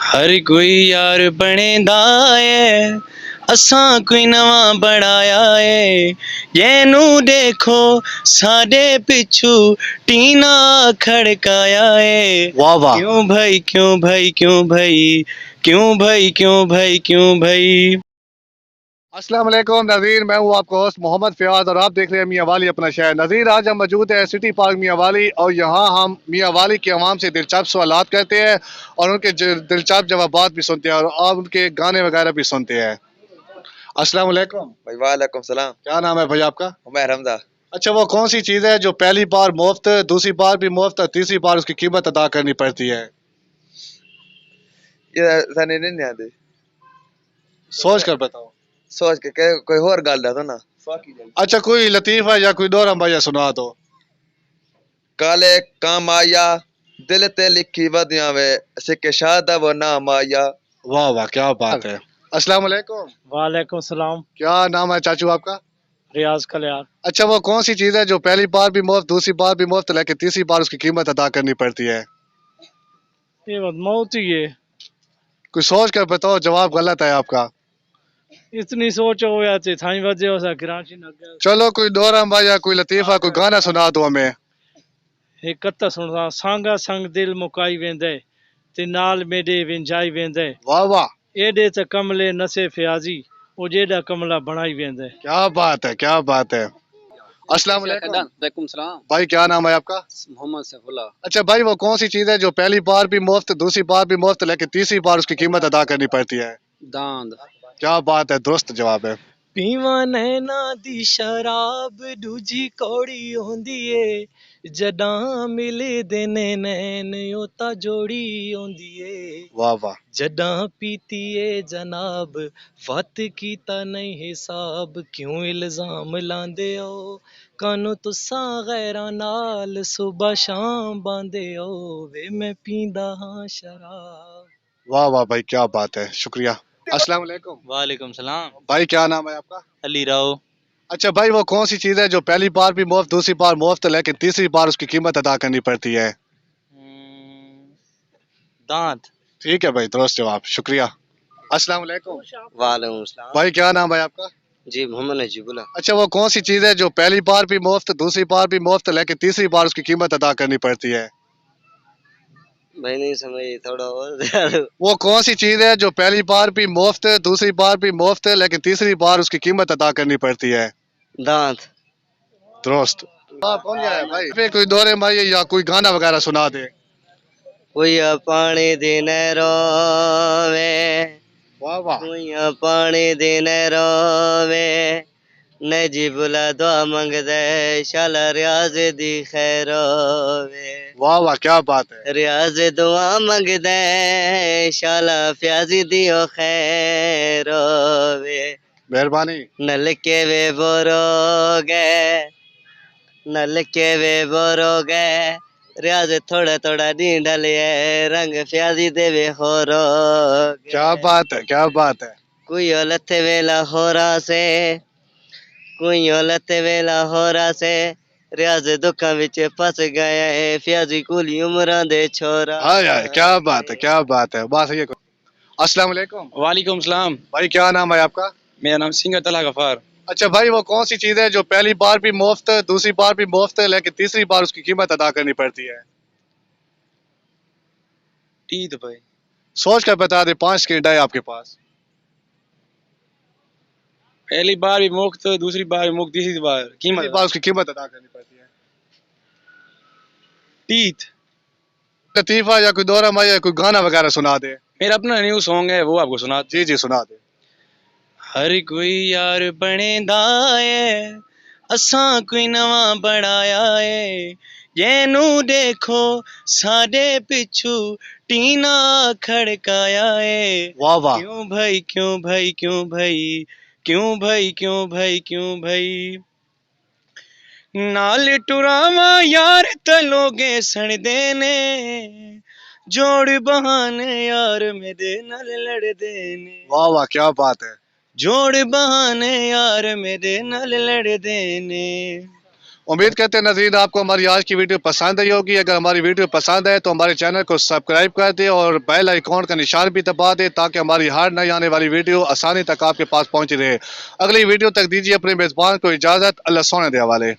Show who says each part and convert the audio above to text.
Speaker 1: हर कोई यार बनेदा है, असां कोई नवा बनाया है। ये नू देखो साडे पिछू टीना खड़काया है।
Speaker 2: वाह वाह।
Speaker 1: क्यों भाई क्यों भाई क्यों भाई, क्यों भाई क्यों भाई क्यों भाई।
Speaker 2: अस्सलाम वालेकुम नज़ीर, मैं हूँ आपका होस्ट मोहम्मद फ़याज़ और आप देख रहे हैं मियाँ वाली अपना शहर। नज़ीर, आज हम मौजूद है सिटी पार्क मियाँ वाली और यहाँ हम मियाँ वाली की आवाम से दिलचस्प सवालात करते हैं और उनके दिलचस्प जवाबात भी सुनते हैं और उनके गाने वगैरह भी सुनते हैं। अस्सलाम वालेकुम
Speaker 3: भाई वालेकुम सलाम।
Speaker 2: क्या नाम है भाई आपका?
Speaker 3: उमर हमदा।
Speaker 2: अच्छा, वो कौन सी चीज़ है जो पहली बार मुफ्त, दूसरी बार भी मुफ्त और तीसरी बार उसकी कीमत अदा करनी पड़ती है?
Speaker 3: ये सने नहीं आते।
Speaker 2: सोच कर बताओ।
Speaker 3: सोच के कोई और गल दो ना।
Speaker 2: अच्छा, कोई लतीफ़ा या कोई दोहरा भैया सुना दो।
Speaker 3: काले काम आया, दिल ते लिखी वदियां वे, सिक्के शादा वो नाम आया।
Speaker 2: वाह वाह, क्या बात है। अस्सलाम वालेकुम।
Speaker 4: वालेकुम सलाम।
Speaker 2: क्या नाम है चाचू आपका?
Speaker 4: रियाज कल्याण।
Speaker 2: अच्छा, वो कौन सी चीज़ है जो पहली बार भी मुफ्त, दूसरी बार भी मुफ्त, लेकिन तीसरी बार उसकी कीमत अदा करनी पड़ती है?
Speaker 4: ये बस मौत ही है।
Speaker 2: कोई सोच कर बताओ, जवाब गलत है आपका।
Speaker 4: इतनी सोचो या चे थाई वजे हो सा कराची न गया।
Speaker 2: चलो, कोई दोहरा या कोई लतीफ़ा, कोई गाना सुना दो हमें।
Speaker 4: एक कत्ता सुनदा सांगा संग दिल मुकाई वेंदे ते नाल मेडे विंजाई वेंदे।
Speaker 2: वाह वाह,
Speaker 4: एडे त कमले नसे फ्याजी ओ जेडा कमला बनाई वेंदे।
Speaker 2: क्या बात है, क्या बात है। अस्सलाम वालेकुम।
Speaker 5: वालेकुम सलाम।
Speaker 2: भाई क्या नाम है आपका?
Speaker 5: मोहम्मद सैफुल्लाह।
Speaker 2: अच्छा भाई, वो कौन सी चीज़ है जो पहली बार भी मुफ्त, दूसरी बार भी मुफ्त, लेकिन तीसरी बार उसकी कीमत अदा करनी पड़ती है?
Speaker 5: दांद।
Speaker 2: क्या बात है, दुरुस्त जवाब है।
Speaker 1: पीवा नैना दी शराब दूजी कौड़ी होंदी ए, जडां मिले दे नैन ओता जोड़ी होंदी ए।
Speaker 2: वाह वाह।
Speaker 1: जडां पीती ए जनाब, वत कीता नहीं हिसाब, क्यों इल्जाम लांदे ओ कानू तुसां गैरां नाल, सुबह शाम बांदे ओ वे मैं पींदा हां शराब।
Speaker 2: वाह वाह भाई, क्या बात है, शुक्रिया। अस्सलाम वालेकुम।
Speaker 1: वालेकुम सलाम।
Speaker 2: भाई क्या नाम है आपका?
Speaker 1: अली राव।
Speaker 2: अच्छा भाई, वो कौन सी चीज़ है जो पहली बार भी मुफ्त, दूसरी बार मुफ्त, लेकिन तीसरी बार उसकी कीमत अदा करनी पड़ती है?
Speaker 1: दांत।
Speaker 2: ठीक है भाई, दुरुस्त जवाब, शुक्रिया। अस्सलाम वालेकुम।
Speaker 5: वालेकुम सलाम।
Speaker 2: भाई क्या नाम है आपका?
Speaker 5: जी मोहम्मद नजीबुल्लाह।
Speaker 2: अच्छा, वो कौन सी चीज़ है जो पहली बार भी मुफ्त, दूसरी बार भी मुफ्त, लेकिन तीसरी बार उसकी कीमत अदा करनी पड़ती है?
Speaker 5: मैं नहीं समझ थोड़ा और।
Speaker 2: वो कौन सी चीज़ है जो पहली बार भी मुफ्त, दूसरी बार भी मुफ्त, लेकिन तीसरी बार उसकी कीमत अदा करनी पड़ती है?
Speaker 5: दांत।
Speaker 2: दुरुस्त। हाँ, कौन गया है भाई? फिर कोई दोहरे भाई या कोई गाना वगैरह सुना दे।
Speaker 5: कुइया पानी दी नहरों में,
Speaker 2: वाह वाह।
Speaker 5: कुइया पानी दी नहरों में, नजीबुल्लाह दुआ मंगदे शाला रियाज दी खैरों में।
Speaker 2: वाह वाह, क्या बात है।
Speaker 5: रियाज दुआ मंगदे शाला फ्याजी दियो खैरों में।
Speaker 2: मेहरबानी।
Speaker 5: नलके वे बोरोगे, नलके वे बोरोगे, रियाज थोड़ा थोड़ा नी डलिए, रंग फ्याजी देवे होरोगे।
Speaker 2: क्या बात है, क्या बात है।
Speaker 5: कोई लथे वेला होरा से, कोई लथे वेला होरा से, रियाज दुखा विच फस गया है, फ्याजी कुली उमरा दे छोरा।
Speaker 2: हाय हाय, क्या बात है, क्या बात है, बात सही है। अस्सलाम वालेकुम।
Speaker 1: वालेकुम सलाम।
Speaker 2: भाई क्या नाम है आपका?
Speaker 1: मेरा नाम सिंगर तला गफार।
Speaker 2: अच्छा भाई, वो कौन सी चीज़ है जो पहली बार भी मुफ्त, दूसरी बार भी मुफ्त, लेकिन तीसरी बार उसकी कीमत अदा करनी पड़ती है?
Speaker 1: टीत भाई।
Speaker 2: सोच कर बता दे, 5 सेकंड है आपके पास।
Speaker 1: पहली बार भी मुफ्त, दूसरी बार भी मुफ्त, तीसरी बार
Speaker 2: तीसरी
Speaker 1: कीमत।
Speaker 2: बार उसकी कीमत अदा करनी पड़ती है।
Speaker 1: टीथ।
Speaker 2: लतीफा या कोई दोहरा या कोई गाना वगैरह सुना दे।
Speaker 1: मेरा अपना न्यू सॉन्ग है, वो आपको सुना।
Speaker 2: जी जी, सुना दे।
Speaker 1: हर कोई यार बनेदा है, असां कोई नवा बनाया है। ये नू देखो साडे पिछू टीना खड़काया है।
Speaker 2: वाह वाह।
Speaker 1: क्यों भाई क्यों भाई क्यों भाई, क्यों भाई क्यों भाई क्यों भाई। नाल टुरावा यार तलोगे सड़दे ने, जोड़ बहाने यार मेरे नाल लड़दे ने।
Speaker 2: वाह वाह, क्या बात है।
Speaker 1: जोड़ बहाने यार मेरे नाल लड़दे ने।
Speaker 2: उम्मीद करते हैं नाज़रीन आपको हमारी आज की वीडियो पसंद आई होगी। अगर हमारी वीडियो पसंद है तो हमारे चैनल को सब्सक्राइब कर दें और बेल आइकॉन का निशान भी दबा दें ताकि हमारी हर नई आने वाली वीडियो आसानी तक आपके पास पहुंच रहे। अगली वीडियो तक दीजिए अपने मेज़बान को इजाज़त। अल्लाह सोने दे हवाले।